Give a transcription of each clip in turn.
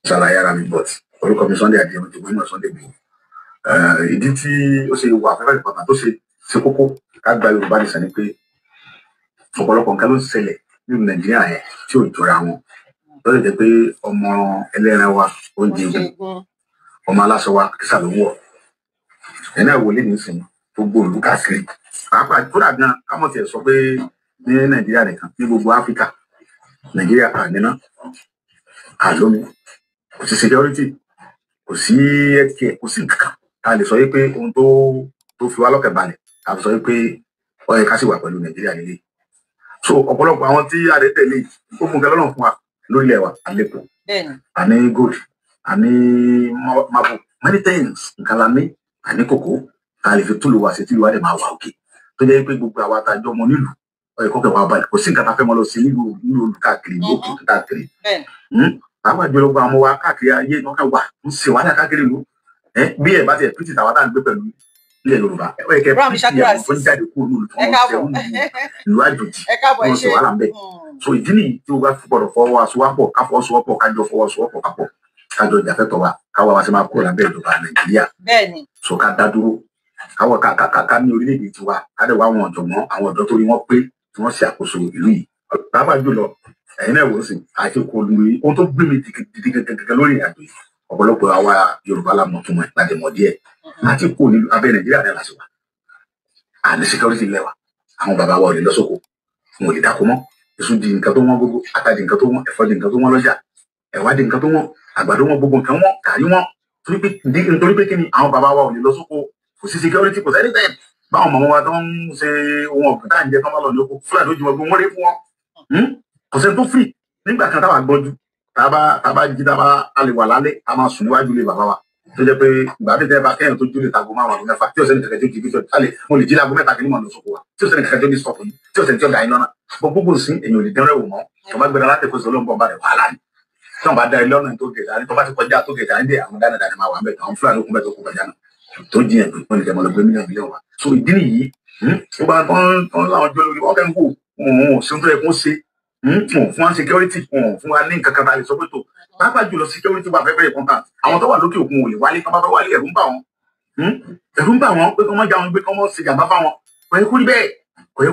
ṣàlàyé ara mi but orúkọ mi Sunday Adé mo ti gbé náà Sunday Igboho ìdí tí ó ṣe wà fẹ́fẹ́ ìpàtà tó ṣe kókó ká gba Yorùbá nìṣẹ́ ni pé ọ̀pọ̀lọpọ̀ nǹkan ló ń ṣẹlẹ̀ nínú Nàìjíríà yẹn tí ò jọra wọn tó lè jẹ́ pé ọmọ ẹlẹ́ran wa oúnjẹ egun ọmọ aláṣọ wa kìsà ló wọ̀ ẹ̀ náà wọlé nísìnyí gbogbo ìlú káàkiri pàápàá kódà gan kámọ̀ tiẹ̀ sọ pé ní Nàìjíríà nìkan ní gbogbo Áfíríkà Nàìjíríà àníná àlómi kò sí security kò sí healthcare kò sí nǹkan ká lè sọ pé ohun tó fi wá lọ́kàn balẹ̀ ká sọ pé ó yẹ ká sì wà pẹ̀lú Nàìjíríà nílé so ọ̀pọ̀lọpọ̀ àwọn tí adé tẹ̀lé ó fún nǹkan lọ́nà fún wa lórílẹ̀ wa àlékún àní gold àní marble many things nǹkan la ní àní kòkó ká lè fi túlù wá sí tí ìwádìí máa wà òkè tó jẹ́ pé gbogbo àwa àtàjọ ọmọ nílùú ó yẹ kọ́kẹ́ wà balẹ̀ kò sí nǹkan tá a fẹ́ mọ́ lọ sí nílùú káàkiri lókè káàkiri àwọn àjọlọgbọ àwọn wa káàkiri ayé ní wọn kà wà ń ṣe wàhálà káàkiri ìlú bí ẹ bá tiẹ̀ pìtì tàwa tá à ń gbé pẹ̀lú ilẹ̀ Yorùbá ẹ kẹ pìtì àwọn tó ń jáde kúrò nílùú tó ń ṣẹ̀wọ̀n ìlú àjòjì tó ń ṣe wàhálà ń bẹ so ìdí nìyí tí o bá gbọ́dọ̀ fọwọ́sowọ́pọ̀ ká fọwọ́sowọ́pọ̀ kájọ fọwọ́sowọ́pọ̀ kápọ̀ kájọ ìjàfẹ́tọ̀ wa káwa wa ṣe máa kúrò lábẹ́ ìjọba Nàìjíríà so ká dá dúró káwọ ká ní orílẹ̀-èdè tiwa ká dẹ̀ wá àwọn ọ̀jọ̀gbọ́n àwọn ọ̀dọ́ tó rí wọn pé tí wọ́n ṣe àkóso ìlú yìí pàápàá jùlọ ẹ̀yin náà wò ó sì àti kò lórí ohun tó gbé mi dìde gẹ́gẹ́ lórí ìrìnàjò yìí ọ̀pọ̀lọpọ̀ àwa Yorùbá la mọ̀ túmọ̀ ẹ̀ láti mọ̀ díẹ̀ láti kó nílùú abẹ́ Nàìjíríà náà láti wà àní security lẹ́wà àwọn bàbá wa ò lè lọ sóko wọn ò lè dáko mọ́ èso di nǹkan tó wọ́n gbogbo ata di nǹkan tó wọ́n ẹ̀fọ́ di nǹkan tó wọ́n lọ́jà ẹ̀wà di nǹkan tó wọ́n àgbàdo wọn gbogbo nǹkan wọn kàrí wọn nítorí pé kí ni àwọn bàbá wa ò lè lọ sóko kò sí security kò sẹ́ni bẹ́ẹ̀ báwọn màmá wa tó ń ṣe ohun ọ̀gbìn tá à ń jẹ tó máa lọ ní oko Fúlàní ojú ọgbọ́n wọn rí fún wọn kò sẹ́ni tó fì nígbà kan táwa gbọ́njú tábà jí tábà alẹ́ wà lálẹ́ a máa sùn níwájú ilé bàbá wa tó jẹ́ pé ìgbà tí tẹ́ bá kẹ́yìn tó jólè tago máa wà ní mẹ́fà tí ọ̀sẹ̀ nìkan tó jí fífẹ́ alẹ́ mo lè jí láago mẹ́ta kí ni mo lọ sóko wa tí ọ̀sẹ̀ nìkan tó ní sọ̀kò yìí tí ọ̀sẹ̀ tí ọ̀gá iná náà gbogbo sí èèyàn ò lè dẹ́rẹ́ wò mọ́ tó bá gbéra láti kó sọlọ́ ń bọ̀ bá rẹ̀ wàhálà ni tí wọ́n bá da ilé ọ̀nà tó gẹ̀ẹ́dá ní tó bá ti kọjá tó gẹ̀ẹ́dá ní dé àwọn dánadáni máa wà ń bẹ̀ àwọn Fúlàní okùn bẹ̀ tó kó kọjá náà tó jí ẹ̀ pé wọ́n lè jẹ́ mọ́lẹ́gbẹ́ mílíọ̀nù wa so ìdí nìyí gbogbo àwọn láwọn jọ lórí ọkẹ́ ń kó òun ò sí tó yẹ kó ṣe fún wa security fún wa ní nǹkan kan tá a lè sọ pé tó pàápàá jùlọ security wà very important àwọn tó wà lókè òkun ò lè wálé kán bá fẹ́ wálé ẹ̀rù ń bà wọ́n pé kán mọ́ já wọn gbé kán mọ́ ṣe jàmbá fáwọn kò yẹ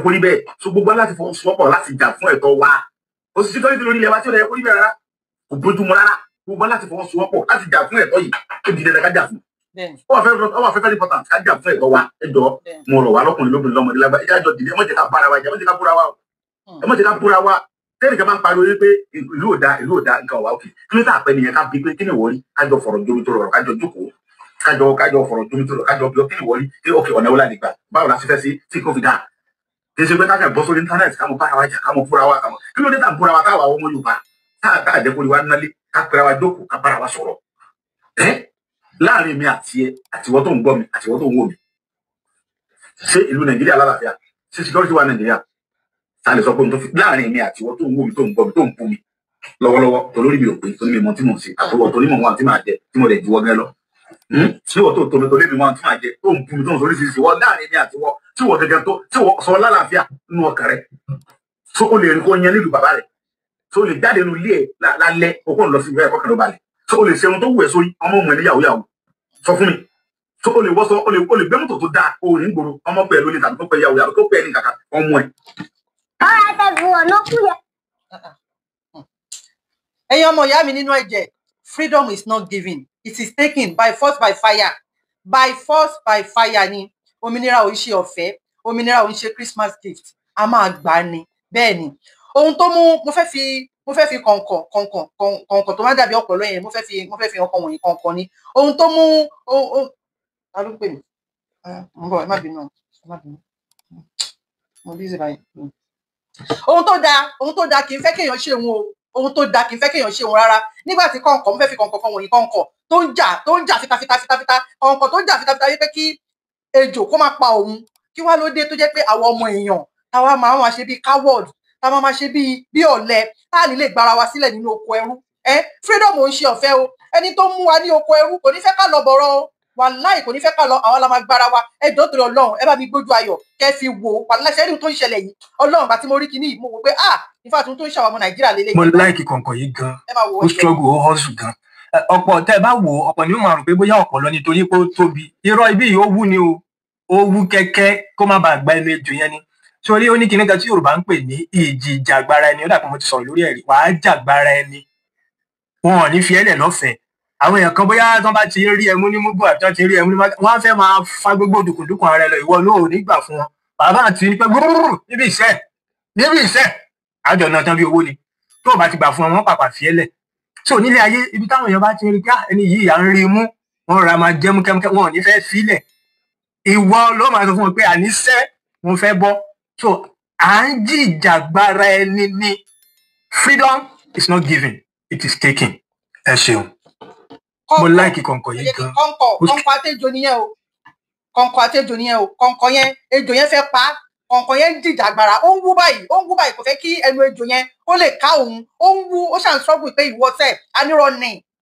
kó rí bẹ́ẹ̀ so gbogbo láti fọwọ́sowọ́pọ̀ láti jà fún ẹ̀tọ́ wa kò sí security lórí ilẹ̀ wa tí ó yẹ kó rí bẹ́ẹ̀ rárá kò bójúmu rárá gbogbo láti fọwọ́sowọ́pọ̀ láti jà fún ẹ̀tọ́ yìí ó di dandan ká jà fún ó wà fẹ́ very important ká jà fún ẹ̀tọ́ wa ẹ̀dọ́ mo rọ̀ wá lọ́kùnrin lóbìnrin lọ́mọdé lágbà ẹ̀já jọ dìde ẹ má jẹ́ ká bára wa jà ẹ má jẹ́ ká búra wa tẹ́lẹ̀ máa ń pariwo wípé ìlú ò da nǹkan ọ̀wá òkè kí ló dà pẹ́ nìyẹn ká bí pé kí ni wọ́n rí kájọ fọ̀rọ̀ jomi tó rọrọ̀ kájọ jókòó kájọ fọ̀rọ̀ jomi tó rọrọ̀ kájọ bí ó kí ni wọ́n rí kí òkè ọ̀nà wọlé àdìgbà báwo la ṣe fẹ́ sí tí kò fi dáa kì í ṣe pé kájọ bọ́ sórí íńtánẹ́ẹ̀tì ká mọ bára wa jà ká mọ búra wa kí ló dé tà ń búra wa táwa ọmọ Yorùbá táà jẹ́ kó wa nálé ká pera wa jókòó ká bára wa sọ̀rọ̀ láàrin mi àti ẹ àtiwọ́ tó ń gbọ́ mi àtiwọ́ tó ń wò mí ṣé ìlú Nàìjíríà lálàáfíà ṣé security wa Nàìjíríà ta lè sọ pé tó fi láàrin mi àti ìwọ tó ń wò mí tó ń gbọ́ mi tó ń bú mi lọ́wọ́lọ́wọ́ tó lórí mi ò pé tó ní mi mọ tí mò ń ṣe àtọwọ́ tó ní mọ̀ wọn tí màá jẹ tí mo lè juwọ́ gẹ́ lọ tí ìwọ tó tómi tó lé mi wọn tí màá jẹ tó ń bú mi tó ń sọ oríṣiríṣi wọ láàrin mi àti ìwọ tí ìwọ gẹ́gẹ́ tó tí ìwọ sọ lálàáfíà nínú ọkàn rẹ tó o lè rí kó yẹn nílùú bàbá rẹ tó o lè jáde nínú ilé ẹ lálẹ́ okó ń lọ sí ìwé ẹ̀kọ́ kan ló balẹ̀ tó o lè ṣe ohun tó wù ẹ́ sórí ọmọ ọmọ ẹ níyàwó yàwó sọ fún mi tó o lè wọ́sọ o lè gbé mọ́tò tó dáa o ò ní gbòòrò ọmọ pẹ̀ lónìí tàbí tó pẹ̀ yàwó yàwó tó pẹ̀ ní kàkà ọmọ ẹ̀ ẹ̀yin ọmọ ìyá mi nínú ẹ̀jẹ̀ freedom is not given it is taken by force by fire ni òmìnira ò ń ṣe ọ̀fẹ́ òmìnira ò ń ṣe Christmas gift a máa gbà ni bẹ́ẹ̀ ni ohun tó mú mo fẹ́ fi kọ̀ǹkọ̀ tó má dàbí ọ̀pọ̀lọ́ yẹn mo fẹ́ fi ọkọ̀ wọ̀nyí kọ̀ǹkọ̀ ni ohun tó mú ta ló pè mí ẹ má bínú mo bí ṣe báyìí ohun tó dáa kì í fẹ́ kéèyàn ṣe òun o ohun tó dáa kì í fẹ́ kéèyàn ṣe òun rárá nígbà tí kọ̀ǹkọ̀ mo fẹ́ fi kọ̀ǹkọ̀ wọ̀nyí kọ̀ǹkọ̀ tó ń jà fitafita kọ̀ǹkọ̀ tó ń jà fitafita wípé kí ejò kó má pa òun kí wá ló dé tó jẹ́ pé àwọn ọmọ èèyàn táwa máa wá ṣe bíi coward táwa máa ṣe bíi ọ̀lẹ táà ní lè gbára wa sílẹ̀ nínú oko ẹrú freedom ò ń ṣe ọ̀fẹ́ o ẹni tó mú wa ní oko ẹrú kò ní fẹ́ ká lọ bọ̀rọ̀ o wàláì kò ní fẹ́ ká lọ àwọn la máa gbára wa ẹjọ́ torí ọlọ́run ẹ bá mi gbójú ayọ̀ kẹ́ fi wò ó wàláì sẹ́yìn tó ń ṣẹlẹ̀ yìí ọlọ́run bá tí mo rí kinní yìí mo wò pé nífà tó ń ṣàwọn ọmọ nàìjíríà lélẹ̀. mo láìkì kọ̀ǹkọ̀ yìí gan ó struggle ó hustle gan ọ̀pọ̀ tẹ́ ẹ bá wò ó ọ̀pọ̀ ni ó máa rò pé bóyá ọ̀pọ̀ lọ nítorí pé ó tóbi irọ́ ibi yìí ó wú ni o ó wú kẹ́kẹ́ kó má bàa gba ẹnu ejò yẹn ni sórí ó ní kinní kan tí yorùbá ń pè ní ìjì ìjàgbara ẹni ó dà pé mo ti sọ̀rọ̀ lórí ẹ̀rí wàá jàgbara ẹni wọn ò ní fi ẹlẹ̀ lọ́fẹ̀ẹ́ àwọn èèyàn kan bóyá tán bá ti rí ẹmú ní múgbò àti tán ti rí ẹmú ní mága wọn á fẹ́ máa fa gbogbo dùkùndùkùn ara ẹ lọ ìwọ lóò nígbà fún wọn bàbá àti ní pé gbúrúrú níbi iṣẹ́ àjọ náà tán bí owó ni tó o bá ti gbà fún wọn pàpà fi ẹlẹ̀ so nílé ayé ibi táwọn èèyàn bá ti rí ká ẹni yìí à ń rí mú wọn ra máa jẹmú kẹmúkẹ wọn ò ní fẹ́ filẹ̀ ìwọ ló máa sọ fún wọn pé àníṣe wọn fẹ́ bọ́ so à ń jìjàgbara ẹni ní freedom is not given it is taken ẹ ṣeun mo láìkì kọ̀ǹkọ̀ yìí gan. kọ̀ǹkọ̀ àtẹ́jọ nìyẹn o kọ̀ǹkọ̀ yẹn ejò yẹn fẹ́ pa kọ̀ǹkọ̀ yẹn ń jìjàgbara ó ń wú báyìí kò fẹ́ kí ẹnu ejò yẹn ó lè ká òun ó ń wú ó ṣàn sọ́gbù pé ìwọ tẹ̀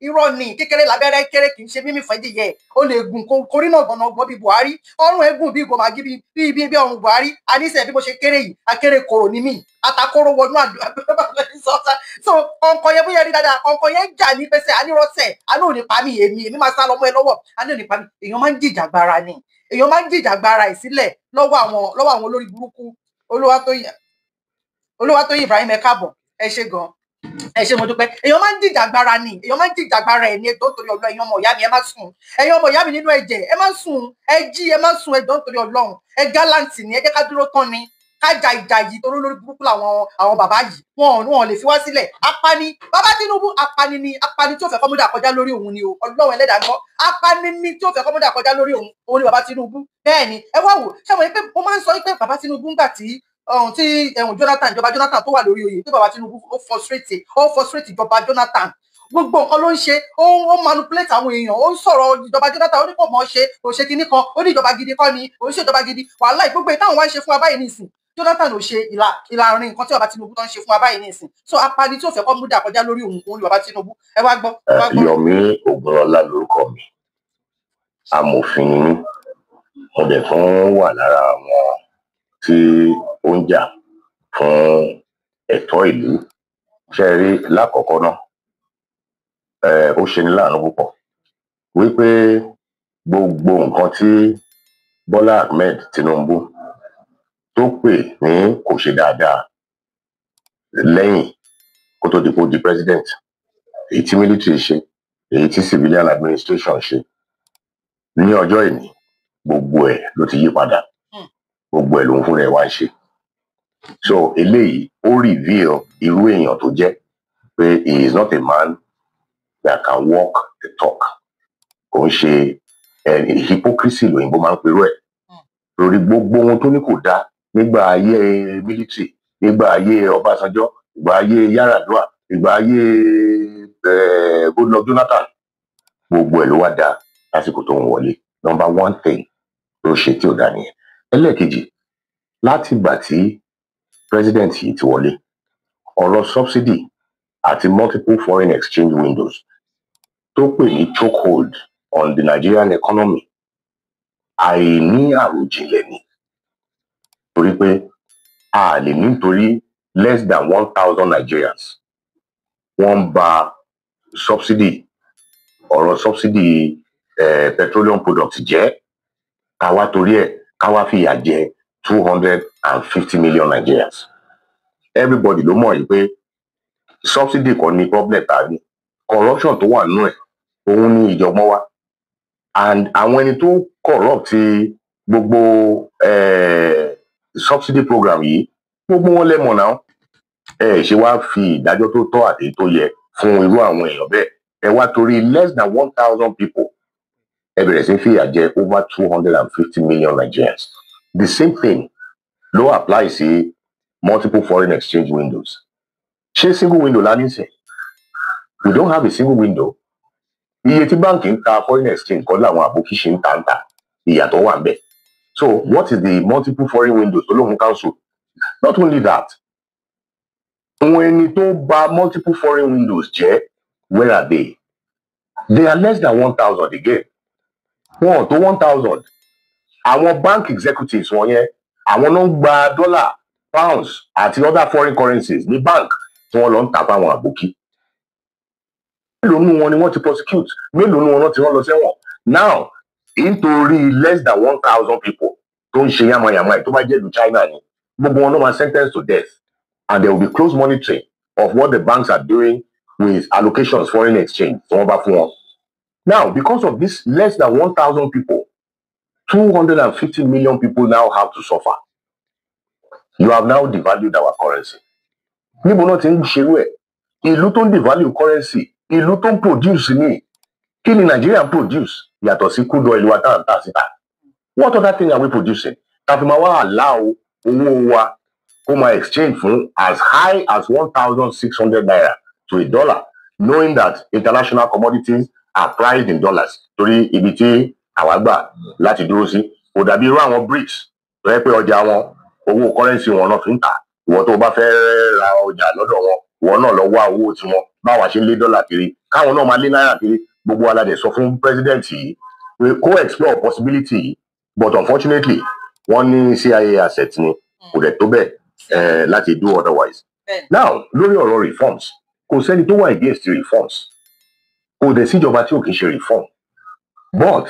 irọ́ ni kékeré lábẹ́rẹ́ kéré kì í ṣe mímí fẹ́ dìyẹ ó lè gùn korí náà gbọ̀nà ọgbọ́n bíi Buhari ọrùn ẹ̀gùn bíi gòmàgì bíi ọrùn Buhari àníṣe bí mo ṣe kéré yìí akéré kòrò ní mí atakóró wọnú àdúrà so kọ̀ǹkọ̀ yẹn bóyá rí dáadáa kọ̀ǹkọ̀ yẹn jà ní pẹ́sẹ́ ànírọ́sẹ̀ àánú ò ní pa mí èmi máa sá lọ́mọ ẹ lọ́wọ́ àánú ò ní pa mí èèyàn máa ń jìjàgbara ni èèyàn máa ń jìjàgbara ìsílẹ̀ lọ́wọ́ àwọn olórí burúkú Olúwatóyìn Ibrahim ẹ káàbọ̀ ẹ ṣé gan ẹ ṣé mo dúpẹ́ èèyàn máa ń jìjàgbara ni èèyàn máa ń jìjàgbara ẹ̀ ní ètò torí ọlọ́run ẹ̀yin ọmọ ìyá mi ẹ má sùn ẹ̀yin ọmọ ìyá mi nínú ẹ̀jẹ̀ ẹ má sùn ẹ jí ẹ má sùn ẹjọ́ torí ọlọ́run ẹ gáláǹtì ni ẹ jẹ́ ká dúró tán ni ká ja ìjà yìí torí olórí burúkú làwọn bàbá yìí wọn lè fi wá sílẹ̀ apani bàbá Tinubu apani tí ó fẹ́ kọ́múdà kọjá lórí òun ni o ọlọ́run ẹlẹ́dàá gbọ́ apani ni tí ó fẹ́ kọ́múdà kọjá lórí òun ni bàbá Tinubu bẹ́ẹ̀ ni ẹ wá wò ṣé mo ní pé mo máa ń sọ pé bàbá Tinubu ń gbà tí ìjọba Jonathan tó wà lórí oyè tí bàbá Tinubu ó frustrate ìjọba Jonathan gbogbo nǹkan ló ń ṣe ó manipulate àwọn èèyàn ó ń sọ̀rọ̀ ìjọba Jonathan ó ní kò mọ̀ ṣe kò ṣe kinní kan ó ní ìjọba gidi kọ́ ni ó ń ṣe ìjọba gidi wàhálà gbogbo ìtàwọn wá ń ṣe fún wa báyìí nísìn Jonathan ò ṣe ìlànà nǹkan tí bàbá Tinubu tó ń ṣe fún wa báyìí nísìn so apani tí ò fẹ́ kọ́ múdà kọjá lórí òun ni bàbá Tinubu ẹ wá gbọ́. Yomi Ogunlọlá lórúkọ mi amòfin ni mo dẹ̀ tún wà lára àwọn tí ó ń jà fún ẹ̀tọ́ ìlú ṣe rí lákọ̀ọ́kọ́ náà ó ṣe ní láàánú púpọ̀ wípé gbogbo nǹkan tí Bọ́lá Ahmed Tinubu tó pè ní kò ṣe dáadáa lẹ́yìn kó tó di president èyí tí military ṣe èyí tí civilian administration ṣe ní ọjọ́ ìní gbogbo ẹ̀ ló ti yí padà gbogbo ẹ̀ ló ń fúnra ẹ̀ wá ń ṣe so eléyìí ó reveal irú èèyàn tó jẹ́ pé he is not a man that can walk the talk kò ń ṣe hypocrisy lóyìnbó máa ń perú ẹ̀ lórí gbogbo ohun tó ní kò dáa nígbà ayé military nígbà ayé Ọbásanjọ́ ìgbà ayé Yar'Adua ìgbà ayé Goodluck Jonathan gbogbo ẹ̀ ló wá dáa lásìkò tó ń wọlé number one thing ló ṣe tí ò dá nìyẹn ẹlẹ́ẹ̀kejì láti ìgbà tí president yìí ti wọlé ọ̀rọ̀ subsidy àti multiple foreign exchange windows tó pè ní chokehold on the Nigerian economy àìní àròjinlẹ̀ ni torí pé a lè nítorí less than 1,000 Nigerians wọ́n bà subsidy ọ̀rọ̀ subsidy petroleum products jẹ́ káwá torí ẹ̀ káwá fìyà jẹ 250 million Nigerians everybody ló mọ̀ yìí pé subsidy kọ́ ni problem tàbí corruption tó wà nínú ẹ̀ òun ni ìjọgbọ́n wa and àwọn ẹni tó corrupt gbogbo subsidy program yìí gbogbo wọn lẹ́mọ̀ náà ṣe wá fi ìdájọ́ tó tọ́ àti tó yẹ fún irú àwọn èèyàn bẹ́ẹ̀ ẹ wá torí less than 1,000 people ẹ bẹ̀rẹ̀ sí fìyà jẹ over 250 million Nigerians the same thing ló apply sí multiple foreign exchange windows ṣé single window la ní sìn we don't have a single window iye tí báńkì ń ta foreign exchange kọ́ làwọn àbókí ṣe ń ta ìyàtọ̀ wà ń bẹ̀ so what is the multiple foreign windows tó lóhun council not only that àwọn ẹni tó bà multiple foreign windows jẹ́ where are they are less than 1,000 again wọn tó 1,000. Àwọn bank executives wọn yẹn àwọn náà ń gba dollar, pounds àti other foreign currencies ní bank tí wọ́n lọ ń tà fáwọn àbòkí. Mélòó nínú wọn ni wọ́n ti prosecute, mélòó nínú wọn ti rán lọ sẹ́wọ̀n. Now nítorí less than 1,000 people tó ń ṣe yamayama tó bá jẹ́ ìlú China ni gbogbo wọn náà máa sentenced to death, and there will be close monitoring of what the banks are doing with allocations foreign exchange tí wọ́n bá fún wọn. Now because of this less than 1,000 people, 250 million people now have to suffer. You have now devalued our currency. Níbo náà ti ń ṣerú ẹ̀? Ìlú tó ń devalue currency, ìlú tó ń produce ní kí ni Nigeria produce yàtọ̀ sí crude oil wa tá à ń tà síta. What other thing are we producing? Tàbí máa wá allow owó wa kó máa exchange fún as high as 1,600 naira to a dollar, knowing that international commodities are priced in dollars. Torí ibi tí àwa gbà láti dúró sí kò dàbí irú àwọn BRICS tó yẹ pé ọjà wọn owó currency wọn náà fi ń tà. Ìwọ tó bá fẹ́ ra ọjà lọ́dọ̀ wọn, ìwọ náà lọ wá owó tiwọn báwa ṣe ń lé dọ́là kiri káwọn náà máa lé náírà kiri. Gbogbo aládẹ sọ fún president yìí pé kó explore possibility yìí, but unfortunately wọ́n ní CIA asset ni kò dẹ̀ tó bẹ́ẹ̀ láti do otherwise. Now lórí ọ̀rọ̀ reforms kò sẹ́ni tó wà against reforms, kò dẹ̀ síjọba tí ò kì í ṣe reform, but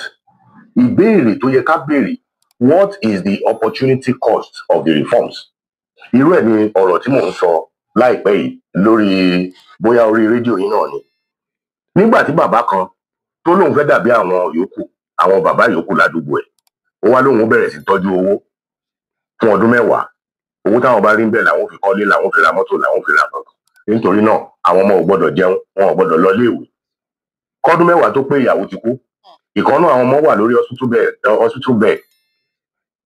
ìbéèrè tó yẹ ká béèrè, what is the opportunity cost of the reforms? Irú ẹ̀ ni ọ̀rọ̀ tí mò ń sọ láìpẹ́ yìí lórí bóyá orí rédíò yìí náà ni. Nígbà tí bàbá kan tó lóun fẹ́ dàbí àwọn yòókù, àwọn bàbá yòókù ládùúgbò ẹ̀, ó wá lóun bẹ̀rẹ̀ sí tọ́jú owó fún ọdún 10. Owó táwọn bá rí ń bẹ̀ làwọn fi kọ́lé, làwọn fi ra mọ́tò, làwọn fi ra nǹkan. Nítorí náà àwọn ọmọ ò gbọ́dọ̀ jẹun, wọn ò gbọ́dọ̀ lọ léèwé. Kọ́dún 10 tó pé ìyàwó ti kú, ìkànnà àwọn ọmọ wà lórí hospital bed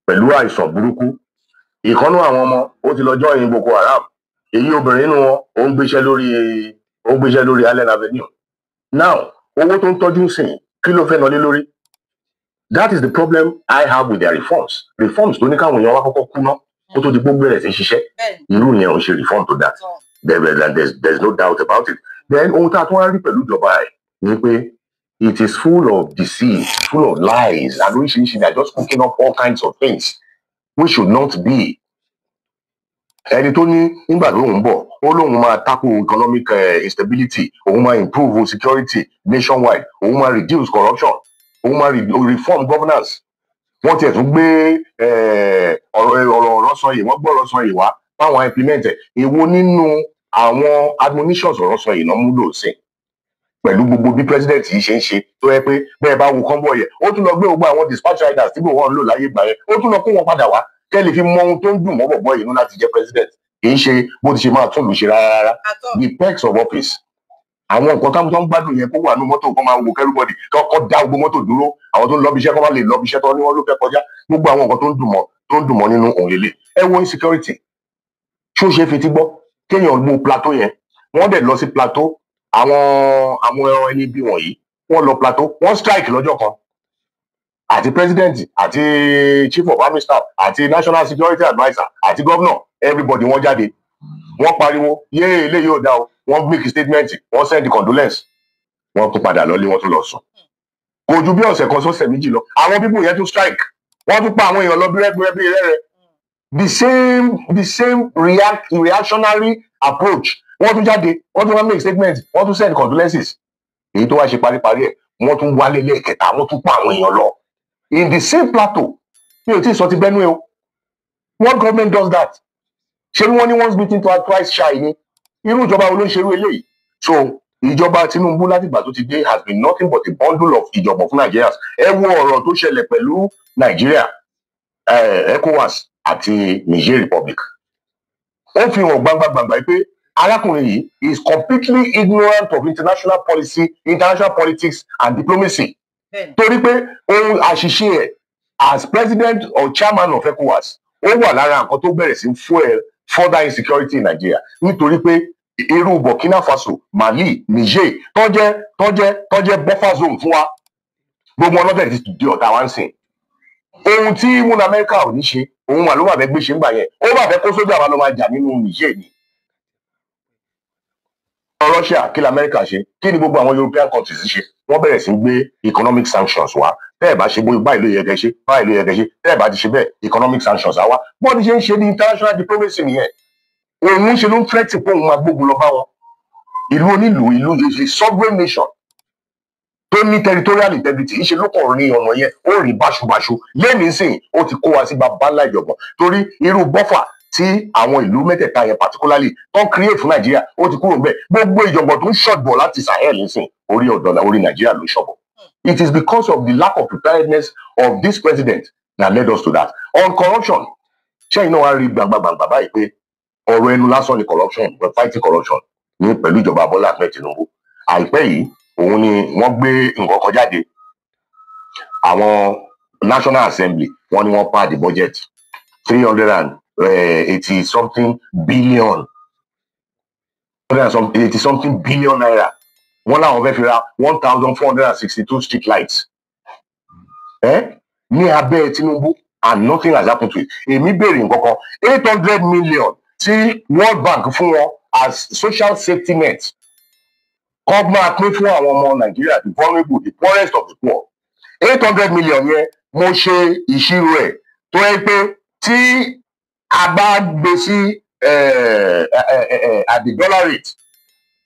pẹ̀lú àìsàn burúkú. Ìkànnà àwọn ọmọ ó ti lọ join Boko Haram. Èyí obìnrin nínú wọn ó ń gbéṣẹ́ lórí Allen Avenue. Now owó tó ń tọ́jú sìn kí ló fẹ́ nọlé lórí? That is the problem I have with their reforms. Reforms tó ní káwọn èèyàn wá kọ́kọ́ kú ná kó tó di gbogbo bẹ̀rẹ̀ sí ṣiṣẹ́. Irú yẹn ò ń ṣe reform to that. There's no doubt about it. Then ohun tá a tún wá rí pẹ̀lú ìjọba ẹ̀ ni pé it is full of deceit, full of lies, and oríṣiríṣi they are just cooking up all kinds of things which should not be. Ẹni tó ní nígbà tó ń bọ̀ ó lóun máa tackle economic instability, òun máa improve security nationwide, òun máa reduce corruption, òun máa reform governance. Wọ́n tiẹ̀ tún gbé ọ̀rọ̀ sọ yìí, wọ́n gbọ́rọ̀ sọ yìí wá báwọn implement ẹ̀. Èwo nínú àwọn admonitions ọ̀rọ̀ sọ yìí náà múlò sí pẹ̀lú gbogbo bí president yìí ṣe ń ṣe tó yẹ pé bẹ́ẹ̀ bá wo convoy yẹn ó tún lọ gbé gbogbo àwọn dispatch riders tí wọ́n lò láyé ìgbà yẹn ó tún lọ kó wọn padà wá kẹ́lẹ̀ fi mọ ohun tó ń dùn mọ́ bọ̀bọ̀ yìí nú láti jẹ́ president. Kì í ṣe bó ti ṣe máa tún lù ṣe rárá. The perks of office, àwọn nǹkan táwọn tó ń gbádùn yẹn kó wà ní mọ́tò kó máa wo everybody kọ́ dá gbogbo mọ́tò dúró, àwọn tó ń lọ́bi iṣẹ́ kọ́ máa lè lọ́bi iṣẹ́ tó ní wọ́n ló fẹ́ kọjá, gbogbo àwọn nǹkan tó ń dùn mọ́ nínú òun lélẹ̀. Ẹ wo insecurity ṣó ṣe fetí gbọ́ kéèyàn gbó plateau yẹn, wọ́n dẹ̀ lọ sí plateau, àwọn ẹni bí wọ̀nyí wọ́n lọ plateau, wọ́n strike lọ́jọ́ kan, àti president àti chief of army staff àti national security adviser àti governor everybody wọ́n jáde wọ́n pariwo yéé eléyìí ò dá o, wọ́n make statement, wọ́n send condolence, wọ́n tún padà lọlé, wọ́n tún lọ sùn. Kò ju bí ọ̀sẹ̀ kan sọ́sẹ̀ méjì lọ àwọn people yẹn tún strike, wọ́n tún pa àwọn èèyàn lọ bí rẹ́rẹ́. The same reactionary approach, wọ́n tún jáde, wọ́n tún wá make statement, wọ́n tún send condolences. Èyí tó wá ṣe paríparí ẹ̀ wọ́n tún wálé lẹ́ẹ̀kẹta, wọ́n tún pa àwọn èèyàn lọ in the same plateau. Mi ò tí ì sọ ti Benue o. What government does that? Ṣé wọ́n ní once beaten twice shy ni? Irú ìjọba wo ló ń ṣerú eléyìí? So ìjọba Tinubu láti ìgbà tó ti dé has been nothing but a bundle of ìjọ̀gbọ̀n fún Nigerians. Ẹ wo ọ̀rọ̀ tó ṣẹlẹ̀ pẹ̀lú Nigeria, ECOWAS àti Niger Republic. Ó fi hàn gbangba pé arákùnrin yìí is completely ignorant of international policy, international politics and diplomacy. Torí pé ohun àṣìṣe ẹ̀ as president or chairman of ECOWAS ó wà lára nǹkan tó bẹ̀rẹ̀ sí fuel further insecurity in Nigeria, nítorí pé irú Burkina Faso, Mali, Niger tó jẹ́ buffer zone fún wa, gbogbo ọlọ́dẹ̀ ti di ọ̀tá wa ń sìn. Ohun tí múna Amẹ́ríkà ò ní ṣe òun mà ló wà fẹ́ gbé ṣe ń gbà yẹn, ó bà fẹ́ kó sójà wa lọ máa jà nínú Niger ni. Russia kí la Amẹ́ríkà ṣe, kí ni gbogbo àwọn European countries ṣe? Wọ́n bẹ̀rẹ̀ sí gbé economic sanctions wá tẹ́ ẹ̀ bá ṣe báyìí ló yẹ kẹ́ ṣe báyìí ló yẹ kẹ́ ṣe tẹ́ ẹ̀ bá ti ṣe bẹ́ẹ̀ economic sanctions á wá bọ́ọ̀dì ṣe ń ṣe ní international diplomacy nìyẹn òun ṣe ló ń threaten pé òun máa gbógun lọ bá wọn ìlú onílùú ìlú ṣe sovereign nation tó ní territorial integrity ìṣe ló kàn rí ọ̀nà yẹn ó rí báṣubàṣu lẹ́mìí sìn ó ti kó wa sí bàbá ńlá ìjọ̀gbọ̀n torí irú bọ́fà tí àwọn ìlú mẹ́tẹ̀ẹ̀ta yẹn particularly tó ń create fún nàìjíríà ó ti kúrò bẹ́ẹ̀ gbogbo ìjọ̀gbọ̀n tó ń ṣọ̀gbọ̀ láti Sahel nísìn orí ọ̀dọ̀ orí nàìjíríà ló ṣọ̀bọ̀. It is because of the lack of preparedness of this president that led us to that. On corruption ṣé iná wa rí gbàgbàgbà báyìí pé ọ̀rọ̀ ẹnu lásán ni corruption we're fighting corruption ní pẹ̀lú ìjọba Bọ́lá Ahmed Tinubu àìpẹ́ yìí òun ni wọ́n gbé nǹkan kan jáde àwọn National Assembly wọ́n ní wọ́n pàdé budget 380 something billion 80 something billion naira wọ́n láwọn fẹ́ fi ra 1462 street lights ní abẹ́ Tinubu and nothing has happened to it. Èmi béèrè nǹkan kan 800 million tí World Bank fún wọn as social safety net kọ́ máa pín fún àwọn ọmọ Nàìjíríà the vulnerable the poorest of the poor 800 million yẹn mo ṣe ìṣirò ẹ̀ tó yẹ pé tí a bá gbé sí at the dollar rate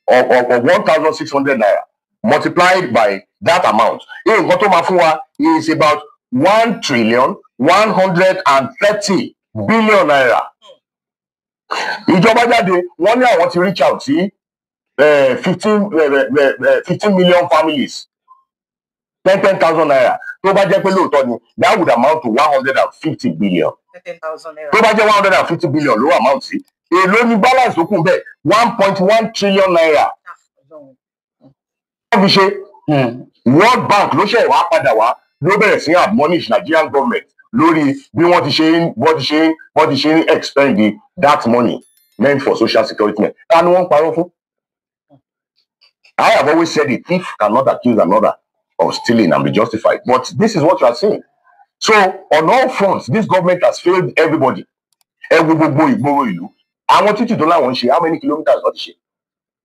of 1,600 naira multiplied by that amount nǹkan tó máa fún wa is about 1,130 billion naira. Ìjọba jáde wọ́n ní àwọn ti reach out sí 15 million families 10,000 naira tó bá jẹ́ pé lóòótọ́ ni that would amount to 150 billion. 10,000 naira. Tó bá jẹ́ 150 billion ló amount sí èló ni balance tó kù bẹ́ẹ̀ 1.1 trillion naira. Wọ́n fi ṣe World Bank ló ṣe wá padà wá ló bẹ̀rẹ̀ sí admonish Nigerian government lórí bí wọ́n ti ṣe ń expend that money meant for social security net. Ta ni wọ́n ń parọ́ fún? I have always said a thief cannot accuse another of stealing and be justified. But this is what you are saying. So on all fronts, this government has failed everybody. Ẹ wo gbogbo ìgboro ìlú. Àwọn títì tó láwọn ń ṣe, how many kilometers ló ti ṣe?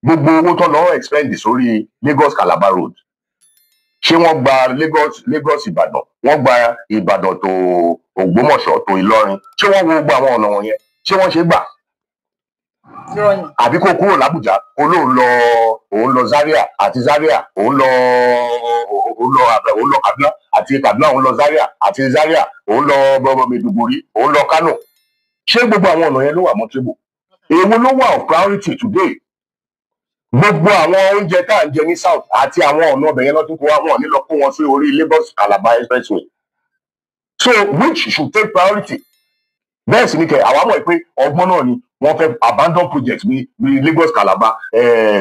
Gbogbo owó tó lọ́wọ́ expend sórí Lagos Calabar road. Ṣé wọ́n gba Lagos Ìbàdàn? Wọ́n gba Ìbàdàn tó Ògbómọ̀ṣọ́ tó Ìlọrin. Ṣé wọ́n wo gbogbo àwọn ọ̀nà wọ̀nyẹn? Ṣé wọ́n ṣe gbà? Àbí kó kúrò l'Ábùjá òun lọ Zaria àti Zaria òun lọ Kaduna àti Kaduna òun lọ Zaria àti Zaria òun lọ Maiduguri òun lọ Kano. Ṣé gbogbo àwọn ọ̀nà yẹn ló wà mọ́tébù? Èwo ló wà of priority today? Gbogbo àwọn oúnjẹ tá à ń jẹ ní south àti àwọn ọ̀nà ọbẹ̀ yẹn lọ́tún kó wá wọn nílọ kó wọn sí orí Lagos Calabar expressway. So which should take priority? Bẹ́ẹ̀ sì ni kẹ̀ àwa mọ̀ pé ọgbọ́n náà ni wọ́n fẹ́ abandon project ní Lagos Calabar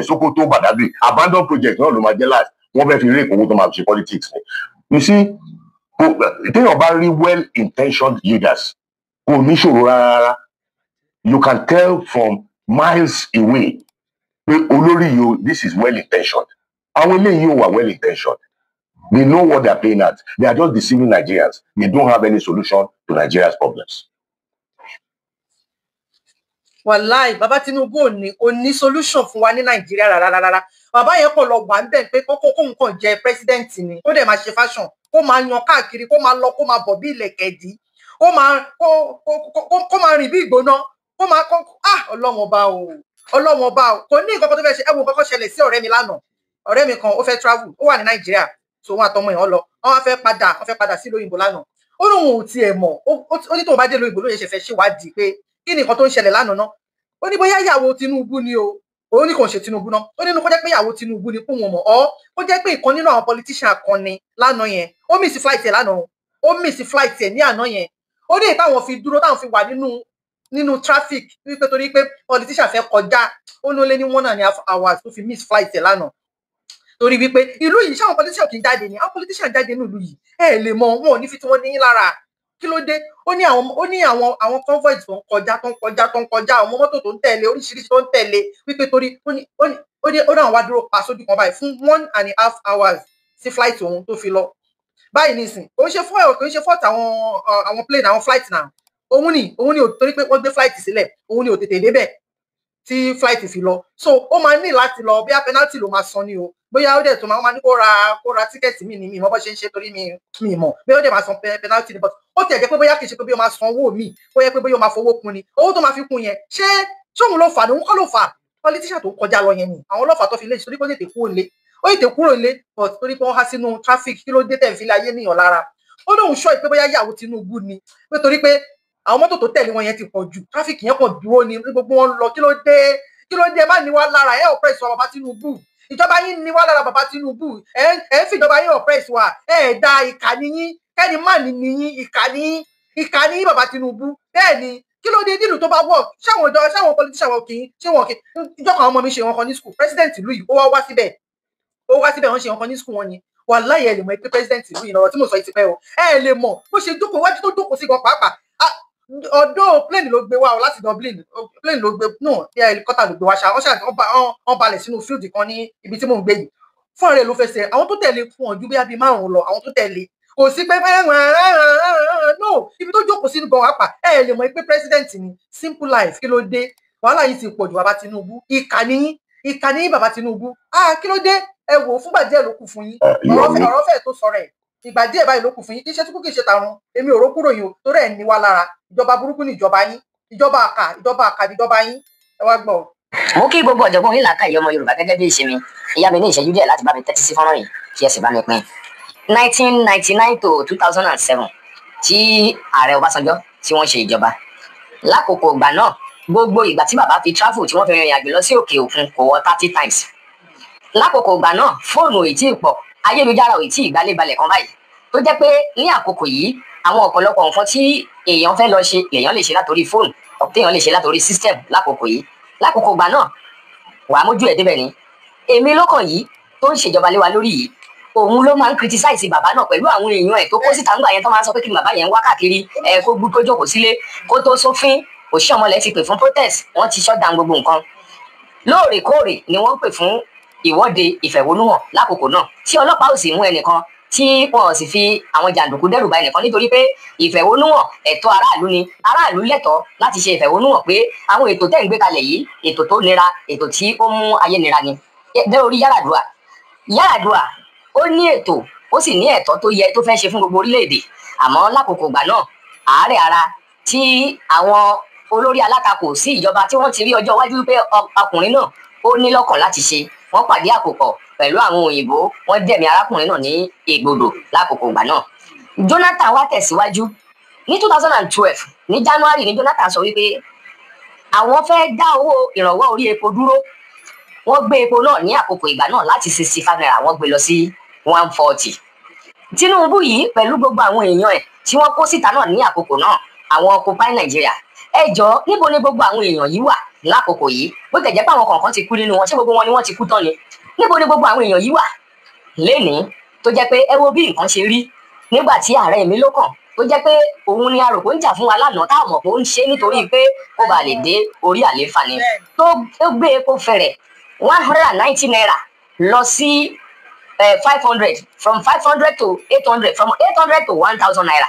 Sokoto Badagry abandon project náà ló máa jẹ́ láti wọ́n fẹ́ fi rí ìkówó tó máa ṣe politics ni. You see téèyàn bá rí well intentioned leaders kò ní ṣòro rárá you can tell from miles away pé olórí yìí this is well intentioned àwọn eléyìí ò wà well intentioned they know what they are playing at they are just deceiving Nigerians they don't have any solution to Nigeria's problems. Wàláì bàbá Tinubu ò ní solution fún wa ní Nàìjíríà rárá bàbá yẹn kò lọ wà ń bẹ̀ pé kókó nǹkan jẹ president ni ó dẹ̀ máa ṣe fashion kó máa yan káàkiri kó máa lọ kó máa bọ̀ bí ilẹ̀kẹ̀dí kó máa rìn bí ìgbóná kó máa Ọlọ́run ọba o kò ní nǹkan kan tó fẹ́ ṣe ẹ wo nǹkan kan ṣẹlẹ̀ sí ọ̀rẹ́ mi lánàá ọ̀rẹ́ mi kan ó fẹ́ travel ó wà ní Nàìjíríà so wọn àtọmọ ẹ̀ lọ wọn fẹ́ padà sí lóyìnbó lánàá ó lóun ò tiẹ̀ mọ̀ ó ní tóun bá dé lóyìnbó ló ṣe fẹ́ ṣèwádìí pé kí ni nǹkan tó ń ṣẹlẹ̀ lánàá náà ó ní bóyá ìyàwó Tinubu ni o ó ní kò ń ṣe Tinubu náà ó nínú kó jẹ́ pé ìyàwó Tinubu ni fún wọn mọ̀ ọ́ ó jẹ́ pé ìkan nínú àwọn politician kan ni lánàá yẹn ó miss flight ẹ̀ lánàá ó miss flight ẹ̀ ní àná yẹn ó ní táwọn fi dúró táwọn fi wà nínú traffic wípé torí pé politician fẹ́ kọjá ó ní ó lé ní 1.5 hours tó fi miss flight ẹ̀ lánàá torí wípé ìlú yìí ṣáwọn politician kì í jáde ni àwọn politician jáde nínú ìlú yìí ẹ lè mọ wọn ò ní fi tí wọ́n ní lára kí ló dé ó ní àwọn convoy tó ń kọjá àwọn mọ́tò tó ń tẹ̀lé oríṣiríṣi tó ń tẹ̀lé wípé torí ó ní àwọn wá dúró pa sójú kan báyìí fún 1.5 hours sí flight òun tó fi lọ báyìí nísìn ó ń ṣe fún ẹ̀rọ kò ń ṣe fọ́ọ̀tì àwọn plane àwọn flight náà òun ni ò torí pé wọ́n gbé flight sílẹ̀ òun ni ò tètè débẹ̀ tí flight fi lọ so ó máa ní láti lọ bí a penalty ló máa san ni o bóyá ó dẹ̀ tó máa ní kó ra tíkẹ́ẹ̀tì mi ní mi mọ́ bọ́ ṣe ń ṣe torí mi mọ̀ bóyá ó dẹ̀ máa san penalty ni but ó tiẹ̀ jẹ́ pé bóyá kì í ṣe pé bóyá ó máa san owó mi bóyá pé bóyá ó máa fowó kun ni owó tó máa fi kun yẹn ṣé òun ló fà ní òun kọ́ ló fà politician tó kọjá lọ yẹn ni àwọn ọlọ́fà tó fi lé torí pé ó tètè kúrò lé but torí pé wọ́n há sínú traffic kí ló dé tẹ̀ ń fi láyé níyàn lára ó lóun ṣọ́ ìpé bóyá ìyàwó Tinubu ni pé torí pé àwọn mọ́tò tó tẹ̀lé wọn yẹn ti pọ̀ jù traffic yẹn kàn dúró ni gbogbo wọn lọ kí ló dé má ní wá lára ẹ oppress wa bàbá Tinubu ìjọba yín ní wá lára bàbá Tinubu ẹ ń fi ìjọba yín oppress wa ẹ da ìkànnì yín kẹ́ni má ní yín ìkànnì yín bàbá Tinubu bẹ́ẹ̀ ni kí ló dé nílùú tó bá wọ̀ ṣáwọn politician wọn kì í ṣé wọn kì í ìjọba àwọn ọmọ mi ṣe wọn kan ní school president ìlú yìí ó wá síbẹ̀ wọ́n ṣe wọn kan ní school wọn ni wàláhì ẹ lè mọ̀ pé president ìlú yìí lọ́rọ̀ tí mo sọ yìí ti pẹ́ o ẹ lè mọ̀ bó ṣe jókòó iwájú tó jókòó sí gan pàápàá ọ̀dọ̀ plane ló gbé wá o láti Dublin plane ló gbé no bí helicopter ló gbé wá ṣá wọ́n balẹ̀ sínú field kan ní ibi tí mò ń gbé yìí fún ààrẹ ló fẹsẹ̀ àwọn tó tẹ̀lé fún ọdún bí abí márùn-ún lọ àwọn tó tẹ̀lé kò sí pé no ibi tó jókòó sí gan apá ẹ lè mọ̀ pé president ni simple life kí ló dé wàhálà yìí ti pọ̀ jù bàbá Tinubu ìkànnì bàbá Tinubu kí ló dé ẹ wò fúngbà díẹ̀ ló kù fún yín ọ̀rọ̀ fẹ́ẹ̀ tó sọ̀rọ̀ ẹ̀ ìgbà díẹ̀ báyìí ló kù fún yín kí iṣẹ́ tí kò kì í ṣe tàrun èmi ò rókúrò yín o torí ẹ̀ ní wá lára ìjọba burúkú ní ìjọba yín ìjọba àkà ìjọba yín ẹ wá gbọ́. mo kí gbogbo ọ̀jọ̀gbọ́n yín làákàyè ọmọ Yorùbá gẹ́gẹ́ bí ìṣe mi ìyá mi ní ìṣẹ́jú díẹ̀ láti bá mi tẹ́tí sí fọ́nrán yìí kí ẹ sì bá mi pín 1999 to 2007 tí ààrẹ Ọbásanjọ́ tí wọ́n ṣe ìjọba lákòókò ìgbà náà gbogbo ìgbà tí bàbá fi travel tí wọ́n fi rìnrìn àjò lọ sí òkè òkun kò wọ 30 times lákòókò ìgbà náà fóònù ò tí ì pọ̀ ayélujára ò tí ì gbálẹ̀balẹ̀ kan báyìí tó jẹ́ pé ní àkókò yìí àwọn ọ̀pọ̀lọpọ̀ nǹkan tí èèyàn fẹ́ lọ ṣe lèèyàn lè ṣe látòrí fóònù téèyàn lè ṣe látòrí system lákòókò yìí lákòókò ìgbà náà wàá mójú ẹ̀ débẹ̀ ni èmi lọ́kàn yìí tó ń ṣèjọba lé wa lórí yìí òun ló máa ń criticize bàbá náà pẹ̀lú àwọn èèyàn ẹ̀ tó kó síta ńgbà yẹn tó máa ń sọ pé kí ni bàbá yẹn ń wá káàkiri kó gbú tó jókòó sílé kó tó sófin òṣìṣẹ́ ọmọlẹ̀ ti pè fún protest wọ́n ti shut down gbogbo nǹkan lóòrèkóòrè ni wọ́n pè fún ìwọ́de ìfẹ̀hónúhàn lákòókò náà tí ọlọ́pàá ò sì mú ẹnìkan tí wọn ò sì fi àwọn jàǹdùkú dẹ́rù ba ẹnìkan nítorí pé ìfẹ̀hónúhàn ẹ̀tọ́ aráàlú ni aráàlú lẹ́tọ̀ọ́ láti ṣe ìfẹ̀hónúhàn pé àwọn ètò tẹ́ ń gbé kalẹ̀ yìí ètò tó nira ètò tí ó mú ayé nira ni dé orí Yar'Adua ó ní ètò ó sì ní ẹ̀tọ́ tó yẹ tó fẹ́ ṣe fún gbogbo orílẹ̀-èdè àmọ́ lákòókò ìgbà náà àárẹ̀ ara tí àwọn olórí alátakò sí ìjọba tí wọ́n ti rí ọjọ́ iwájú pé ọkùnrin náà ó ní lọ́kàn láti ṣe wọ́n pàdé àkópọ̀ pẹ̀lú àwọn òyìnbó wọ́n dẹ̀mí arákùnrin náà ní ègbodò lákòókò ìgbà náà. Jonathan wá tẹ̀síwájú ní 2012 ní January ní Jonathan sọ wípé àwọn fẹ́ dá owó ìrànwọ́ orí epo dúró wọ́n gbé epo náà ní àkókò ìgbà náà láti 65 naira wọ́n gbé lọ sí 140. Tinubu yìí pẹ̀lú gbogbo àwọn èèyàn ẹ̀ tí wọ́n kó síta náà ní àkókò náà àwọn Occupy Nigeria ẹ jọ̀ọ́ níbo ni gbogbo àwọn èèyàn yìí wà lákòókò yìí bó tẹ̀ jẹ́ pé àwọn kọ̀ọ̀kan ti kú nínú wọn ṣé gbogbo wọn ni wọ́n ti kú tán ni níbo ni gbogbo àwọn èèyàn yìí wà lénìí tó jẹ́ pé ẹ wo bí nǹkan ṣe rí nígbà tí ààrẹ mi ló kàn tó jẹ́ pé òun ni arò kó ń jà fún wa lánàá táwọn mọ̀ pé ó ń ṣe nítorí pé ó bá lè dé orí àlééfà ni tó gbé epo fẹ̀rẹ̀ 190 naira lọ sí 500 from 500 to 800 from 800 to 1000 naira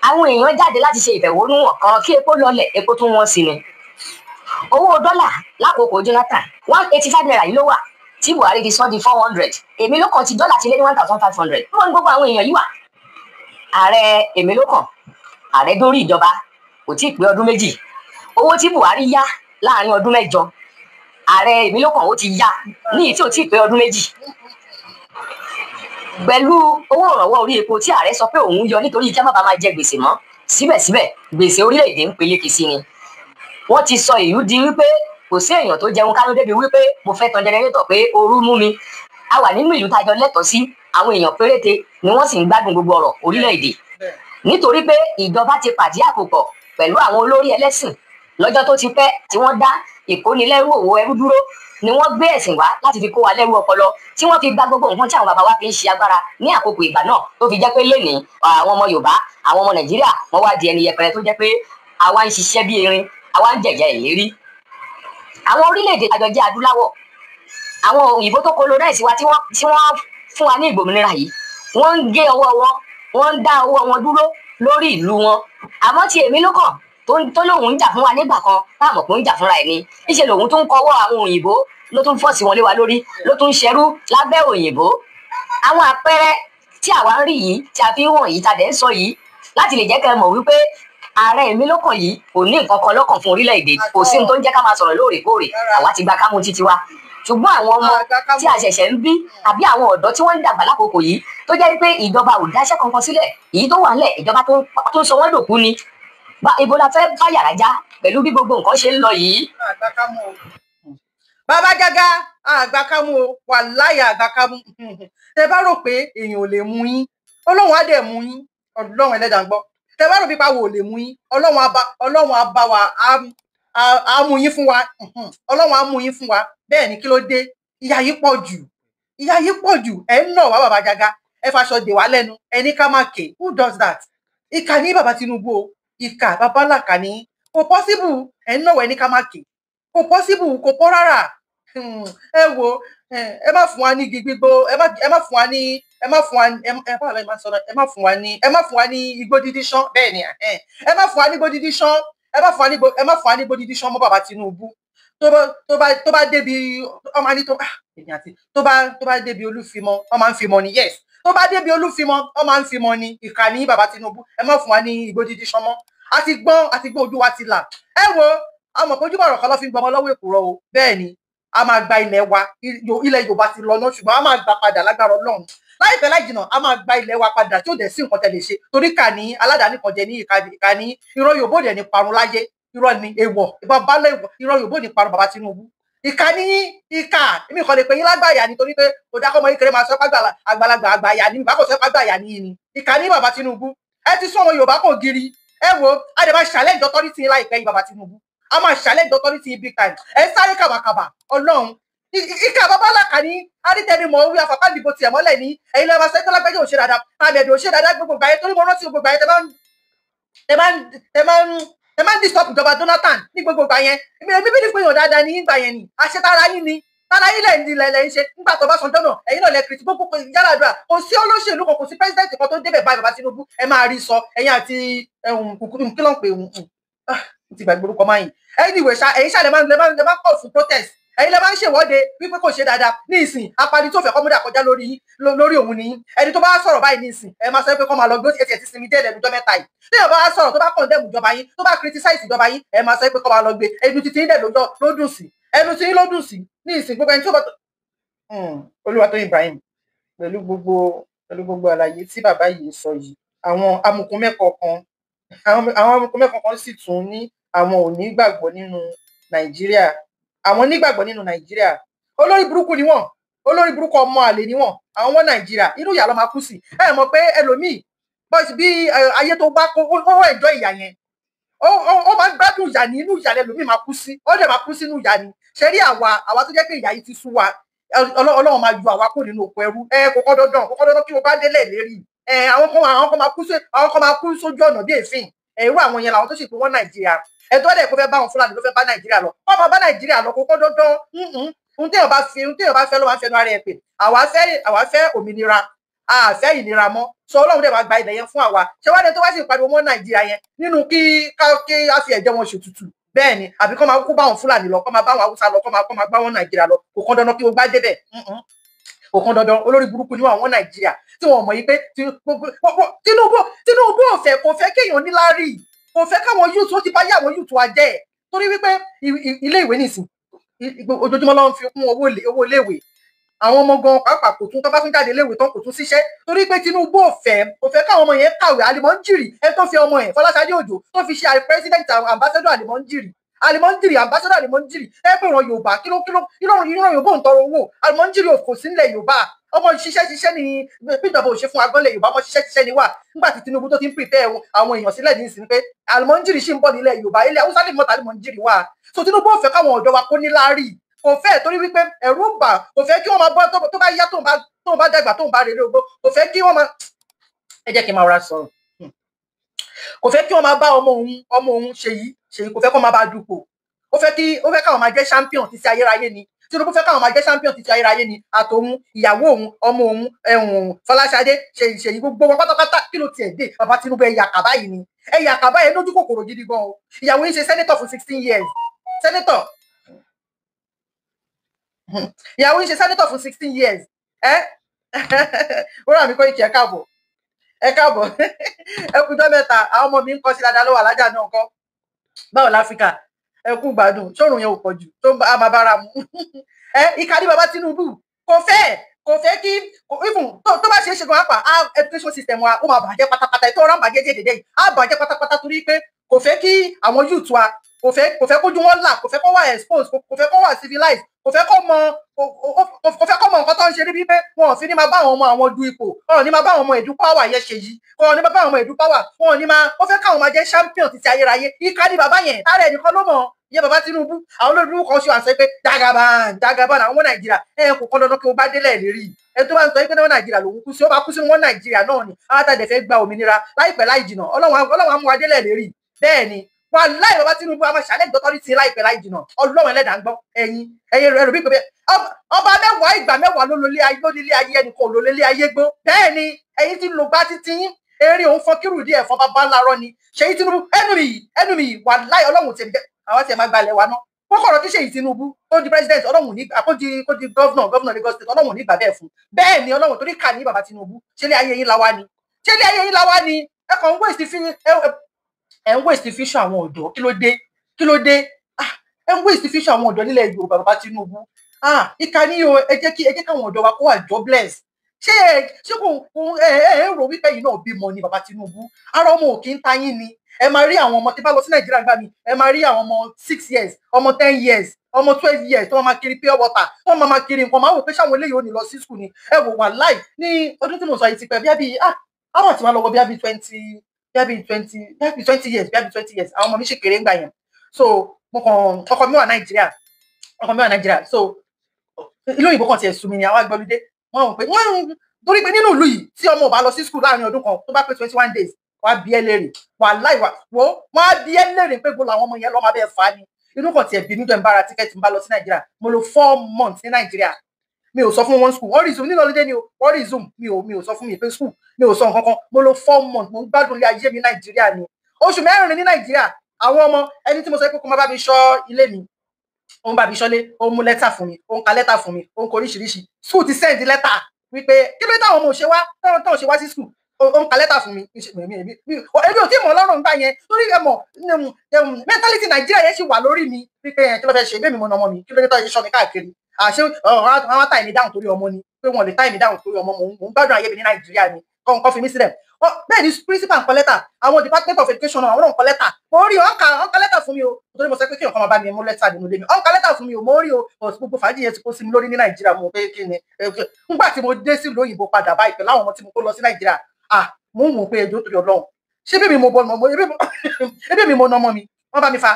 àwọn èèyàn jáde láti ṣe ìfẹ̀hónúhàn kan kí epo lọlẹ̀ epo tún wọ́n sí ni owó dọ́là lákòókò Jonathan 185 naira yìí ló wà tí Buhari ti sọ di 400 èmi ló kàn ti dọ́là ti lé ní 1500 wọ́n ní gbogbo àwọn èèyàn yìí wà ààrẹ èmi ló kàn ààrẹ dórí ìjọba kò tí ì pé ọdún méjì owó tí Buhari yá láàrin ọdún mẹ́jọ ààrẹ èmi ló kàn ó ti yá ní èyí tí ò tí ì pé ọdún méjì pẹ̀lú owó ìrànwọ́ orí epo tí ààrẹ sọ pé òun yọ nítorí kí a má bàa máa jẹ gbèsè mọ́ síbẹ̀síbẹ̀ gbèsè orílẹ̀-èdè ń peléke sí ni wọ́n ti sọ ìlú di wípé kò sí èèyàn tó jẹun kánú débi wípé mo fẹ́ tan jẹnẹrétọ̀ pé ooru mú mi a wà nínú ìlú tájọ lẹ́tọ̀ọ́ sí àwọn èèyàn péréte ni wọ́n sì ń gbádùn gbogbo ọ̀rọ̀ orílẹ̀-èdè nítorí pé ìjọba ti pàdé àpòpọ̀ pẹ̀lú àwọn olórí ẹlẹ́sìn lọ́jọ́ tó ti pẹ́ tí wọ́n dá ìkónilẹ́rú òwò ẹrú dúró ni wọ́n gbé ẹ̀sìn wá láti fi kó wa lẹ́rú ọpọlọ tí wọ́n fi gba gbogbo nǹkan tí àwọn bàbá wa fi ń ṣe agbára ní àkókò ìgbà náà tó fi jẹ́ pé lénìí àwọn ọmọ Yorùbá àwọn ọmọ Nàìjíríà wọ́n wá di ẹni yẹpẹrẹ tó jẹ́ pé àwa ń ṣiṣẹ́ bí erin àwa ń jẹ̀jẹ̀ ìlérí àwọn orílẹ̀-èdè àjọjẹ́ adúláwọ̀ àwọn òyìnbó tó colonize wa tí wọ́n fún wa ní ìgbòmìnira yìí wọ́n ń gé ọwọ́ wọn wọ́n ń dá ọwọ́ wọn dúró lórí ìlú wọn àmọ́ tí èmi ló kàn tó lóun ń jà fún wa nígbà kan táàmù kò ń jà fúnra ẹ̀ ni níṣẹ́ lòun tó ń kọwọ́ àwọn òyìnbó ló tún fọ́ọ̀sì wọn lé wa lórí ló tún ṣerú lábẹ́ òyìnbó. Àwọn àpẹẹrẹ tí àwa ń rí yìí tí a fi ń wọ̀n yìí tá a dẹ̀ ń sọ yìí láti lè jẹ́ kẹ́ ẹ mọ̀ wípé ààrẹ èmi lọ́kàn yìí kò ní nǹkan kan lọ́kàn fún orílẹ̀-èdè, kò sí ohun tó ń jẹ́ ká máa sọ̀rọ̀ lóòrèkóòrè, àwa ti gba kámú títí wa. Ṣùgbọ́n àwọn ọmọ tí a ṣẹ̀ṣẹ̀ ń bí àbí àwọn ọ̀dọ́ tí wọ́n ń dàgbà lákòókò yìí tó jẹ́ pé ìjọba ò dáṣẹ́ kankan sílẹ̀, èyí tó wà ńlẹ̀ ìjọba tó ń sọ wọ́n dòkú ni. Ibo la fẹ́ bá yàrá já pẹ̀lú bí gbogbo nǹkan ṣe ń lọ yìí. Bàbá Gágá àgbàkámú o, wàláhì àgbàkámú. Tẹ bá rò pé èèyàn ò lè mú yín, Ọlọ́run á dẹ̀ mú yín, Ọlọ́run Ẹlẹ́dàá ń gbọ́. Tẹ bá rò pé pàwọ̀ ò lè mú yín, Ọlọ́run á bá wa á mú yín fún wa. Ọlọ́run á mú yín fún wa. Bẹ́ẹ̀ ni kí ló dé? Ìyà yìí pọ̀ jù. Ìyà yìí pọ̀ jù. Ẹ ń nà wá Bàbá Gágá. Ẹ faṣọ dè wá lẹ́nu. Ẹ ní ká má ké. Who does that? Ìkà ní Bàbá Tinubu o. Ìkà bàbá làkà ní. Kò possible. Ẹ ń nà wá ẹ ní ká má ké. Kò possible. Kò pọ̀ rárá. Ẹ wo ẹ má fún wa ní igi gbígbó, ẹ má fún wa ní igbó dídí ṣán. Bẹ́ẹ̀ ni ẹ má fún wa ní igbó dídí ṣán, ẹ má fún wa ní igbó dídí ṣán mọ́ Bàbá Tinubu. Tó bá débi ọmọ ní tó bá débi Olúfimọ ọmọ ń fimọ ni, yes. Tó bá débi Olúfimọ ọmọ ń fimọ ni. Ìkà ní Bàbá Tinubu, ẹ má fún wa ní igbó dídí ṣán mọ́. Àti gbọ́n ojú wa ti là. Ẹ wo àmọ̀ pé ojúbọ̀rọ̀ kan ló fi ń gbọmọ lọ́wọ́ èkùrọ́ o. Bẹ́ẹ̀ ni a máa gba ilẹ̀ wa, ilẹ̀ Yorùbá ti lọ náà, ṣùgbọ́n a máa gba padà lágbára Ọlọ́run. Láìpẹ́ láì jìnnà a máa gba ilẹ̀ wa padà tí ò dẹ̀ sí nǹkan tẹ́ lè ṣe. Torí kà ní aládàáni kan jẹ ní ìkà ní irọ́ Yorùbá dẹ̀ ní parun láyé. Irọ́ ni èèwọ̀ ìbálẹ̀ èèwọ̀, irọ́ Yorùbá ní parun Bàbá Tinubu. Ìkà ní ìkà, èmi kàn lè pè yín lágbàyà nítorí pé kò dákọ́ ọmọ kékeré máa sọ pé àgbàlagbà àgbàyà ni, ìbá kò sọ pé àgbàyà ni. Ìkà ní Bàbá Tinubu. Ẹ ti sún ọmọ Yorùbá kò giri. Ẹ wo a dẹ̀ máa challenge authority láìpẹ́ yìí Bàbá Tinubu. A máa challenge authority big time. Ẹ sáré kàbàkàbà Ọlọ́run. Ìkà bàbá làkà ní adítẹnumọ̀ orí afọ̀pá ìdìbò tiẹ̀ mọ́lẹ̀ ní ẹ̀yin lọ́wọ́ sẹ́kọ́ lágbẹ́jọ́ ò ṣe dáadáa, àbẹ̀dẹ̀ ò ṣe dáadáa gbogbo gbàyẹ torí mo rántí gbogbo gbàyẹ tẹ máa ń disturb ìjọba Jonathan ní gbogbo gbàyẹn. Èmi bí ní pé èèyàn dáadáa ní ìgbà yẹn ni àṣetára yín ni tára yín lẹ̀ ń ṣe nígbà tó bá sọ jọ́nà ẹ̀yin náà lẹ kìrìtì gbogbo yàrá kò sí olóṣèlú kan, kò sí president kan tó débẹ̀ báyìí Bàbá Tinubu ẹ máa rí sọ ẹ̀yin àti kí ló ń pè ti gbàgbé orúkọ máa yìí. Anyway ẹ̀yin ṣáà lè máa kọ̀ fún protest, ẹ̀yin lè máa ń ṣèwọ́de wípé kò ṣe dáadáa. Ní ìsìn apani tó fẹ́ kọ́múdà kọjá lórí òun nìyí. Ẹni tó bá sọ̀rọ̀ báyìí ní ìsìn ẹ máa sọ pé kọ́ máa lọ gbé ẹsẹ̀ ti sinmi dé lẹ́nu ọjọ́ mẹ́ta yìí. Tí èèyàn bá sọ̀rọ̀ tó bá condemn ìjọba yín, tó bá criticize ìjọba yín, ẹ máa sọ pé kọ́ máa lọ gbé ẹnu títí yín dẹ̀ ló dùn sí, ẹnu tí yín ló dùn sí. Ní ìsìn gbogbo ẹni tí ó bá Olúwatóyìn Ibrahim pẹ̀lú gbogbo àlàyé tí bàbá yìí sọ yìí, àwọn amukun mẹ́kọ̀ọ̀kan sì tún ní àwọn ò ní gbàgbọ́ nínú Nàìjíríà. Àwọn nígbàgbọ́ nínú Nàìjíríà. Olórí burúkú ni wọ́n, olórí burúkú ọmọ àlè ni wọ́n. Àwọn ọmọ Nàìjíríà inú ìyà ló máa kú sí. Ẹ mọ̀ pé ẹlòmíì bí ayé tó bá kó ó ẹjọ́ ìyà yẹn, ó máa ń gbádùn ìyà ní inú ìyà lẹ́lòmíì máa kú sí, ó dẹ̀ máa kú sínú ìyà ni. Ṣé rí àwa tó jẹ́ pé ìyà yìí ti sú wa, Ọlọ́run máa ju àwa kó nínú oko ẹrú. Kò kọ́ dandan kí o bá délẹ̀ lérí. Àwọn kan máa kú sójú ọ̀nà bí èéfín. Irú àwọn yẹn làwọn tó sì pé wọ́n Nàìjíríà. Ẹ̀tọ́ dẹ̀ kó fẹ́ bá àwọn Fúlàní ló fẹ́ bá Nàìjíríà lọ. Wọ́n máa bá Nàìjíríà lọ kó kọ́ dandan. Ohun téèyàn bá fẹ́ ló máa ń fẹnu ara ẹ̀ pè. Àwa fẹ́ òmìnira, a fẹ́ ìnira mọ́. Sọ Ọlọ́run dẹ̀ máa gba ilẹ̀ yẹn fún àwa. Ṣé wá dé tó wá sì pariwo mọ́ Nàìjíríà yẹn nínú kí a fi ẹ̀jẹ̀ wọn ṣètùtù. Bẹ́ẹ̀ ni àbí kọ́ máa kó bá àwọn Fúlàní lọ, kọ́ máa bá àwọn Haúsá lọ, kọ́ máa gbá wọn Nàìjíríà lọ. Kò kán dandan kí o gbá débẹ̀. Kò kán dandan. Olórí burúkú ni àwọn Nàìjíríà tí wọ́n mọ̀ yìí pé Tinubu kò fẹ́ kéèyàn níláárí, kò fẹ́ káwọn yúùtù ó ti bá yá àwọn yúùtù wa jẹ́ torí wípé ilé ìwé nìsín ojoojúmọ́ ló ń fi kún owó iléèwé. Àwọn ọmọ gan pàápàá kò tún tó bá tún jáde iléèwé tán kò tún síṣẹ́ torí pé Tinubu kò fẹ́ káwọn ọmọ yẹn kàwé. Àlìmọ́ńjìrì ẹ tó fi ọmọ ẹ̀ Fọláṣadé Òjó tó fi ṣe president ambassador Àlìmọ́ńjìrì ambassador Àlìmọ́ńjìrì ẹ pé ìran Yorùbá kí ló ìran Yorùbá ń tọrọ owó. Àlìmọ́ńjìrì kò sí nílẹ̀ Yorùbá. Ọmọ ṣiṣẹ́ ni bíjọba ò ṣe fún agbọ́nlẹ̀ Yorùbá, ọmọ ṣiṣẹ́ ni wà nígbà tí Tinubu tó ti ń prepare àwọn èèyàn sílẹ̀ ní ìsìn pé Àlìmọ́ńjìrì ṣì ń bọ̀ nílẹ̀ Yorùbá, ilẹ̀ Haúsá lè mọ̀ta Àlìmọ́ńjìrì wà. So Tinubu ò fẹ́ káwọn ọ̀dọ́ wa kó níláárí, kò fẹ́ torí wípé ẹ̀rù ń bà, kò fẹ́ kí wọ́n máa bọ́ tó bá yá tóun bá dàgbà tóun bá rere ogbó, kò fẹ́ kí wọ́n máa ẹ jẹ́ kí n máa ra sọ̀rọ̀. Kò fẹ́ kí wọ́n máa bá ọmọ òun Ṣèyí kò fẹ́ kó máa bá dupò. Ó fẹ́ káwọn máa jẹ́ champion títí ayérayé ni. Tinubu fẹ́ káwọn máa jẹ́ champion títí ayérayé ni. Àtòun, ìyàwó òun, ọmọ òun, Fọláṣadé, Ṣèyí gbogbo wọn pátápátá kí ló tiẹ̀ dé. Bàbá Tinubu ẹ̀yà àkàbá yìí ni. Ẹ̀yà àkàbá yẹn lójú kòkòrò gidi gan o. Ìyàwó yín ṣe senator fún 16 years. Senator. ìyàwó ń ṣe senator fún 16 years ó rà mí kó ìkì ẹ káàbọ̀ ẹ kújọ́ mẹ́ta àwọn ọmọ mi ń kọ́ sí dáadáa lọ́wọ́ alájà náà kọ́ báwo láfíríkà ẹ kú gbádùn ṣòrùn yẹn ò pọ̀ jù tó a máa bára mu ìka ní bàbá Tinubu kò fẹ́ kí even tó bá ṣe é ṣe gan apá education system wa ó máa bàjẹ́ pátápátá ètò ọ̀rọ̀ bàjẹ́ déédéé yìí á bàjẹ́ pátápátá torí pé kò fẹ́ kí àwọn youth wa kò fẹ́ kójú wọn là kò fẹ́ kó wà expose kò fẹ́ kó wà civilized kò fẹ́ kó mọ nǹkan tó ń ṣe níbi pé wọn ò fi ní máa bá àwọn ọmọ àwọn du ipò wọn ò ní máa bá àwọn ọmọ edu power yẹn ṣe yìí wọn ò ní máa bá àwọn ọmọ edu power wọn ò ní máa ó fẹ́ káwọn máa jẹ́ champion títí ayérayé ìka ní bàbá yẹn tára ẹnìkan ló mọ̀ iye bàbá Tinubu àwọn olóòdúró kan ṣe àṣẹ pé Jagaban àwọn ọmọ Nàìjíríà kò kọ́ dandan kí wọ́n bá délẹ̀ lérí tó bá ń sọ pé náà Nàìjíríà lòun kú sí ó bá kú sí wọn Nàìjíríà náà ni àwọn àtàdé fẹ́ gba òmìnira láìpẹ́ láì jìnà Ọlọ́run á mú wa délẹ̀ lérí bẹ́ẹ̀ ni wàláì bàbá Tinubu a máa ṣàlẹ́ ìdọ́tọ́rí ti láìpẹ́ láì jìnà Ọlọ́run ẹlẹ́dàá ń gbọ́ ẹ̀yin ẹ̀rọ bí pé ọba mẹ́wàá ìgbà mẹ́wàá ló lólé ayé ẹnì kan lólé ayé gbó bẹ́ẹ̀ ni ẹ̀yin ti lò gbá títí yín eré òun fọ́n kírù díẹ̀ fọ́n bàbá ńlárọ́ ni Ṣèyí Tinubu ẹnu mi wàláì Ọlọ́run tèmi àwọn tiẹ̀ máa gbalẹ̀ wa náà kọ́kọ́rọ́ tí Ṣèyí Tinubu ó di president Ọlọ́run ní kó di governor Lagos state Ọlọ́run ní gbà bẹ́ẹ̀ fún bẹ́ẹ̀ ni Ọlọ́run torí kà ní bàbá Tinubu ṣẹlẹ̀ ayé yín la wá ni ẹ kàn ń waste future àwọn ọ̀dọ́ kí ló dé ẹ ń waste future àwọn ọ̀dọ́ nílẹ̀ Yorùbá bàbá Tinubu ìkànnì o ẹ jẹ́ káwọn ọ̀dọ́ wa kó wà jobless ṣé kò ẹ rò wípé yìí náà bímọ ni bàbá Tinubu ara ọmọ òkè ń ta yín ni ẹ máa rí àwọn ọmọ tí bá lọ sí Nàìjíríà gbà mí ẹ máa rí àwọn ọmọ 6 years ọmọ 10 years ọmọ 12 years tó máa kiri pure water tó máa kiri nǹkan máa wò pé ṣáwọn eléyìí ò ní lọ sí school ni ẹ wò wà láì ní ọdún tí mo sọ yìí ti pẹ́ bí àwọn tí wọ́n lọ wọ bí 20 years àwọn ọmọ mi ṣe kéré ńgbà yẹn so mo kàn ọkọ mi wà Nàìjíríà so ìlú òyìnbó kan ti ẹ̀sùn mi ni àwọn agbọ́lódé wọ́n rò pé torí pé nínú ìlú yìí tí ọmọ ò bá lọ sí school láàrin ọdún kan tó bá pé 21 days wọ́n á bí ẹ léèrè wàláì wọ́n á bí ẹ léèrè pé gbọ́dọ̀ àwọn ọmọ yẹn lọ́ọ́ máa bẹ́ẹ̀ fà á ni inú kan tiẹ̀ bí níjọ́ ń bára tíkẹ́ẹ̀tì ń bá lọ sí Nàìjíríà mo lò 4 months ní Nàìjíríà mi ò sọ fún wọn school wọ́n resume nínú ọlọ́dẹ ni o wọ́n resume mi ò sọ fún mi pé school mi ò sọ nǹkan kan mo lò 4 months mo ń gbádùn ilé ayé mi Nàìjíríà ni oṣù mẹ́rin ní Nàìjíríà àwọn ọmọ ẹni tí mo sọ pé kó má bá mi ṣọ́ ilé mi ó ń bá mi ṣọ́lé ó ń mú lẹ́tà fún mi ó ń ka lẹ́tà fún mi ó ń kọ oríṣiríṣi school ti send lẹ́tà wípé kí ló táwọn ọmọ ò ṣe wá táwọn ṣe wá sí school ó ń ka lẹ́tà fún mi èmi ò tí mọ̀ ọlọ́run gbà yẹn torí ẹ mọ̀ mentality Nàìjíríà yẹn ṣì wà lórí mi wípé kí ló fẹ́ ṣe bẹ́ẹ̀ mi mọ̀ ọmọ mi kí ló dé tó ṣe ṣọ́ mi káàkiri àṣé àwọn táìmì dáhùn torí ọmọ ni pé wọn lè táìmì dáhùn torí ọmọ mò ń gbádùn ayé mi ní Nàìjíríà ni kọ́ fi mí sílẹ̀ bẹ́ẹ̀ ni principal ń kọ lẹ́tà àwọn department of education náà àwọn náà ń kọ lẹ́tà mo rí ọ̀nkà lẹ́tà fún mi o torí mo sọ pé kí nǹkan máa bá mi mú lẹ́tà nínú ilé mi ọ̀nkà lẹ́tà fún mi o mo rí o gbogbo fàájì yẹn ti kó sí mi lórí ní Nàìjíríà mo pé kí ni nígbà tí mo dé sí ìlú òyìnbó padà báyìí pẹ̀lú àwọn ọmọ tí mo kó lọ sí Nàìjíríà mo ń wò pé ẹjọ́ torí Ọlọ́run ṣé bí mi mo bọ́ ẹbí mi mo nà ọmọ mi wọ́n bá mi fa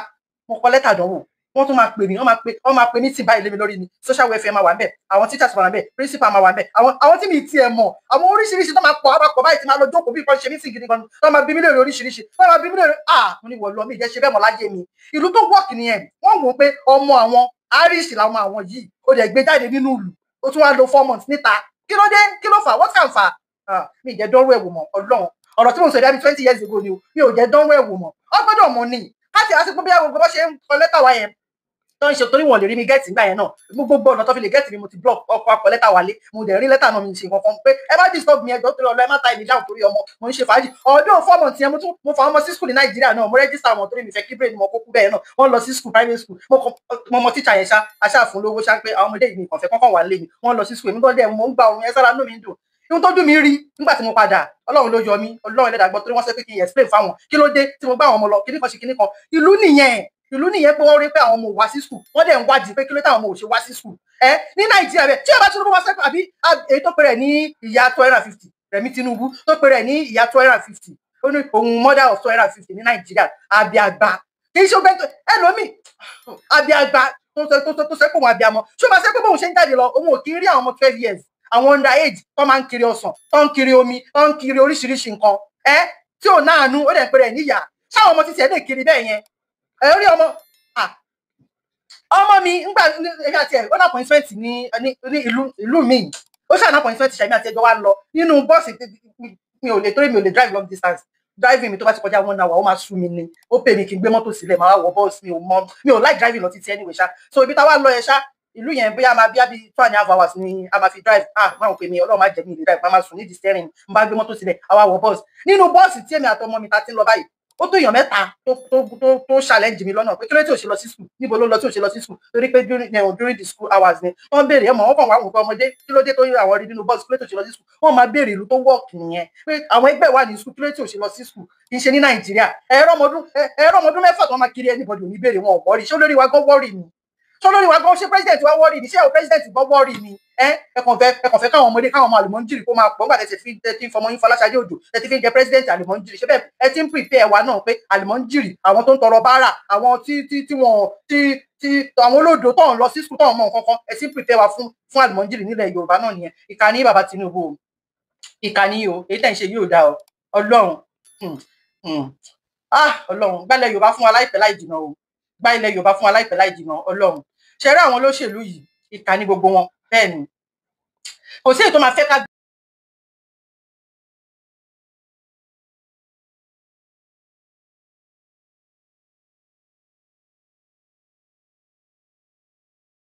mo kọ lẹ́tà dánwò wọ́n tún máa pè mí wọ́n máa pè mí tí báyìí lé mi lórí ni social welfare máa wà ńbẹ̀ àwọn teachers máa wà ńbẹ̀ principal máa wà ńbẹ̀ àwọn tí mi tiẹ̀ mọ̀ àwọn oríṣiríṣi tó máa pọ̀ báyìí tí máa lọ jókòó bí nǹkan ṣe mí sì gidi gan tó máa bí mi lórí oríṣiríṣi tó máa bí mi lórí mo ní wọ̀ lọ mi ìjẹ́ ṣe bẹ́ẹ̀ mọ̀ láyé mi ìlú tó wọ́ọ̀kì nìyẹn wọ́n wò pé ọmọ àwọn Irish làwọn àwọn yìí ó dẹ̀ gbé jáde nínú ìlú ó tún wá lò 4 months níta kí ló dé kí ló fà what can fà mi ìjẹ́ dánwó ẹ̀wò mọ̀ Ọlọ́run ọ̀rọ̀ tí mo sọ dábí 20 years ago ni o mi ò jẹ́ dánwó ẹ̀wò mọ̀ ọgbọ́dọ̀ mọ̀ ni láti àsìkò bí àwọn gbogbo ṣe ń kọ lẹ́tà wa yẹn tó ń ṣe torí wọn lè rí mi gẹ́ẹ̀tì nígbà yẹn náà gbogbo ọ̀nà tó fi lè gẹ́ẹ̀tì mi mo ti block ọkọ̀ akọ lẹ́tà wálé mo dẹ̀ rí lẹ́tà náà mi ṣe nǹkan kan pé ẹ má disturb mi ẹjọ́ torí ọlọ́ ẹ má ta èmi dáhùn torí ọmọ mo ń ṣe fàájì ọdún 4 months yẹn mo fa ọmọ sí school ní Nàìjíríà náà mo register wọn torí mi fẹ́ kí brain mo kó kú bẹ́ẹ̀ náà wọ́n lọ sí school private school mo mọ teacher yẹn aṣáà fún lówó ṣá pé àwọn ọmọdé yìí nìkan fẹ́ kọ́kàn wà lé mi wọ́n lọ sí school èmi gbọ́dọ̀ mo ń gba òun yẹn sára inú mi ń dùn ihun tó dùn mí rí nígbà tí mo padà Ọlọ́run ló yọ mí Ọlọ́run ẹlẹ́dàá gbọ́ torí wọ́n sọ pé kí n explain fáwọn kí ló dé tí mo gbá àwọn ọmọ lọ kíní kan ṣe kíní kan ìlú nìyẹn pé wọ́n rí pé àwọn ọmọ ò wá sí skul wọ́n dẹ̀ ń wádìí pé kí ló táwọn ọmọ ò ṣe wá sí skul ní Nàìjíríà bẹ́ẹ̀ tí ẹ bá Tinubu wá sẹ́kọ̀ọ́ àbí èyí tó pèrè ní ìyá 250 Rẹ̀mí Tinubu tó pèrè ní ìyá 250 ó ní òun mother of 250 ní Nàìjíríà àbíàgbà kì í ṣe ọgbẹ́ ẹlòmíì àbíàgbà tó sẹ́kọ̀ọ́ wọn àbíàmọ́ ṣé o máa sẹ́kọ̀ọ́ bóun ṣe ń jáde lọ òun ò kí ń rí àwọn ọmọ 12 years àwọn under age tó máa ń kiri ọsàn tó ń kiri omi tó ń kiri oríṣiríṣi nǹkan tí ò náànú ó dẹ̀ pèrè níyà ṣáwọn ọmọ títí ẹ̀ lè kiri bẹ́ẹ̀ yẹn rí ọmọ mi ńgbà èmi àti ẹ̀ ó náà appointment ní ìlú mi ó ṣàná appointment ṣàmì àti ẹjọ́ wa lọ nínú bọ́ọ̀sì mi ò lè drive long distance driving mi tó bá ti kọjá 1 hour ó máa sú mi ni ó pè mí kí n gbé mọ́tò sílẹ̀ máa wọ bọ́ọ̀sì mi ò like driving lọ títí anyway ṣá so ibi táwa lọ yẹn ṣá ìlú yẹn bóyá máa bí àbí 2.5 hours ni a máa fi drive máa ń pè mí Ọlọ́run máa jẹ́ mi ìlú drive máa sùn ní steering n bá gbé mọ́tò sílẹ̀ àwa wọ bọ́ọ̀sì nínú bọ́ọ̀sì tí èmi àtọmọ mi ta ti ń lọ báyìí ó tó èèyàn mẹ́ta tó challenge mi lọ́nà pé kí ló tí ò ṣe lọ sí school níbo ló lọ tí ò ṣe lọ sí school torí pé during the school hours ni wọ́n béèrè ẹ̀mọ́ wọ́n kàn wá wò pé ọmọdé kí ló dé tó àwọn rí nínú bọ́ọ̀sì kí ló tí ò ṣe lọ sí school wọ́n máa béèrè ìlú tó work nìyẹn pé àwọn ẹgbẹ́ wà ní school kí ló tí ò ṣe lọ sí school kì í ṣe ní Nàìjíríà ẹ̀rọ ọmọdún mẹ́fà tó máa kiri anybody ò ní béèrè wọn ò wọ́ọ̀rì ṣé olórí wa gan wọ́ọ̀rì ni sọlórí wa gan ṣé president wa wọ́ọ̀rì ni ṣé àwọn president gan wọ́ọ̀rì ni ẹkàn fẹ́ káwọn ọmọdé káwọn ọmọ àlùmọ́ńjìrì kó máa pọ̀ nígbà tẹ́ ti ń fọmọ yín Fọláṣadé Òjó tẹ́ ti fi ń jẹ president àlùmọ́ńjìrì ṣé bẹ́ẹ̀ ẹ ti ń prepare wa náà pé àlùmọ́ńjìrì àwọn tó ń tọrọ báárà àwọn tí àwọn olódò tó ń lọ sí school tó ń mọ nǹkan kan ẹ ti ń prepare wa fún àlùmọ́ńjìrì nílẹ̀ Yorùbá náà nìyẹn ìkànnì bàbá Tinubu ìkànnì o èyí tẹ̀ ń ṣe yóò dá ọ Ọlọ́run gbálẹ̀ Yorùbá fún wa láìpẹ́ láì jìnnà o gbá ilẹ̀ Yorùbá fún wa láìpẹ́ láì jìnnà Ọlọ́run ṣẹ̀rí àwọn olóṣèlú yìí ìkànnì gbogbo wọn bẹ́ẹ̀ ni kò sí èyí tó máa fẹ́ ká